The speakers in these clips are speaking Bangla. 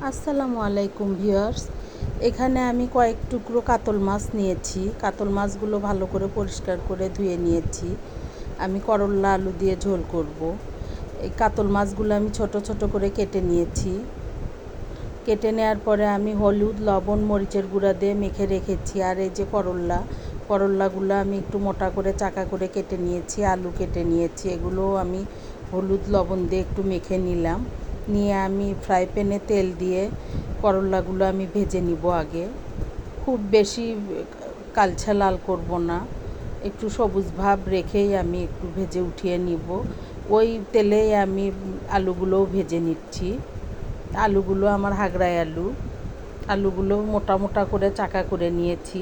আসসালামু আলাইকুম ভিউয়ার্স। এখানে আমি কয়েক টুকরো কাতল মাছ নিয়েছি। কাতল মাছগুলো ভালো করে পরিষ্কার করে ধুয়ে নিয়েছি। আমি করল্লা আলু দিয়ে ঝোল করব। এই কাতল মাছগুলো আমি ছোট ছোট করে কেটে নিয়েছি। কেটে নেওয়ার পরে আমি হলুদ, লবণ, মরিচের গুঁড়া দিয়ে মেখে রেখেছি। আর এই যে করল্লাগুলো আমি একটু মোটা করে চাকা করে কেটে নিয়েছি। আলু কেটে নিয়েছি, এগুলোও আমি হলুদ লবণ দিয়ে একটু মেখে নিলাম। নিয়ে আমি ফ্রাই প্যানে তেল দিয়ে করল্লাগুলো আমি ভেজে নিব আগে। খুব বেশি কালচে লাল করব না, একটু সবুজ ভাব রেখেই আমি একটু ভেজে উঠিয়ে নিব। ওই তেলেই আমি আলুগুলোও ভেজে নিচ্ছি। আলুগুলো আমার হাগড়াই আলুগুলো মোটা মোটা করে চাকা করে নিয়েছি।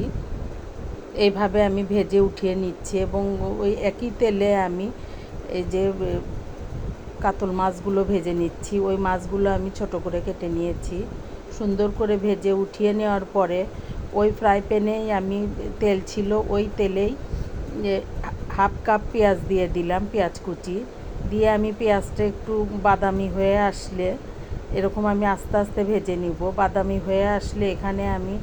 এইভাবে আমি ভেজে উঠিয়ে নিচ্ছি এবং ওই একই তেলে আমি এই যে কাতল মাছগুলো ভেজে নিচ্ছি। ওই মাছগুলো আমি ছোট করে কেটে নিয়েছি। সুন্দর করে ভেজে উঠিয়ে নেওয়ার পরে ওই ফ্রাই প্যানেই আমি তেল ছিল, ওই তেলেই হাফ কাপ পেঁয়াজ দিয়ে দিলাম, পেঁয়াজ কুচি দিয়ে আমি পেঁয়াজটা একটু বাদামি হয়ে আসলে এরকম আমি আস্তে আস্তে ভেজে নিব। বাদামি হয়ে আসলে এখানে আমি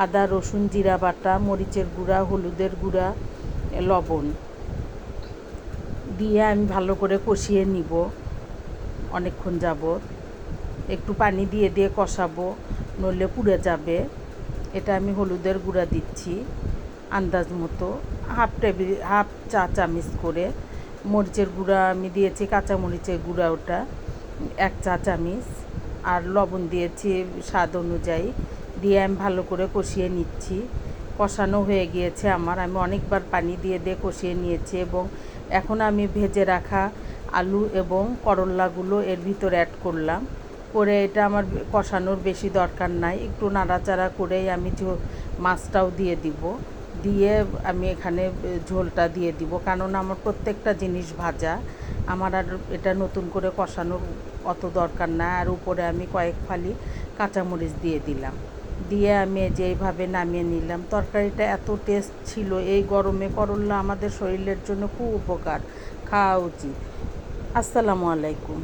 আদা, রসুন, জিরা বাটা, মরিচের গুঁড়া, হলুদের গুঁড়া, লবণ দিয়ে আমি ভালো করে কষিয়ে নিব অনেকক্ষণ যাবত। একটু পানি দিয়ে দিয়ে কষাবো, নইলে পুড়ে যাবে। এটা আমি হলুদের গুঁড়া দিচ্ছি আন্দাজ মতো, হাফ চা চামচ করে। মরিচের গুঁড়া আমি দিয়েছি, কাঁচা মরিচের গুঁড়া ওটা 1 চা চামচ। আর লবণ দিয়েছি স্বাদ অনুযায়ী। দিয়ে আমি ভালো করে কষিয়ে নিচ্ছি। কষানো হয়ে গিয়েছে আমার, আমি অনেকবার পানি দিয়ে দিয়ে কষিয়ে নিয়েছি এবং এখন আমি ভেজে রাখা আলু এবং করল্লাগুলো এর ভিতর অ্যাড করলাম। করে এটা আমার কষানোর বেশি দরকার নাই, একটু নাড়াচাড়া করেই আমি মাছটাও দিয়ে দিব। দিয়ে আমি এখানে ঝোলটা দিয়ে দিব, কারণ আমার প্রত্যেকটা জিনিস ভাজা, আমার আর এটা নতুন করে কষানোর অত দরকার না। আর উপরে আমি কয়েক ফালি কাঁচামরিচ দিয়ে দিলাম। দিয়ে আমি যেইভাবে নামিয়ে নিলাম। তরকারিটা এত টেস্ট ছিল, এই গরমে করল্লা আমাদের শরীরের জন্য খুব উপকার, খাওয়া উচিত। আসসালামু আলাইকুম।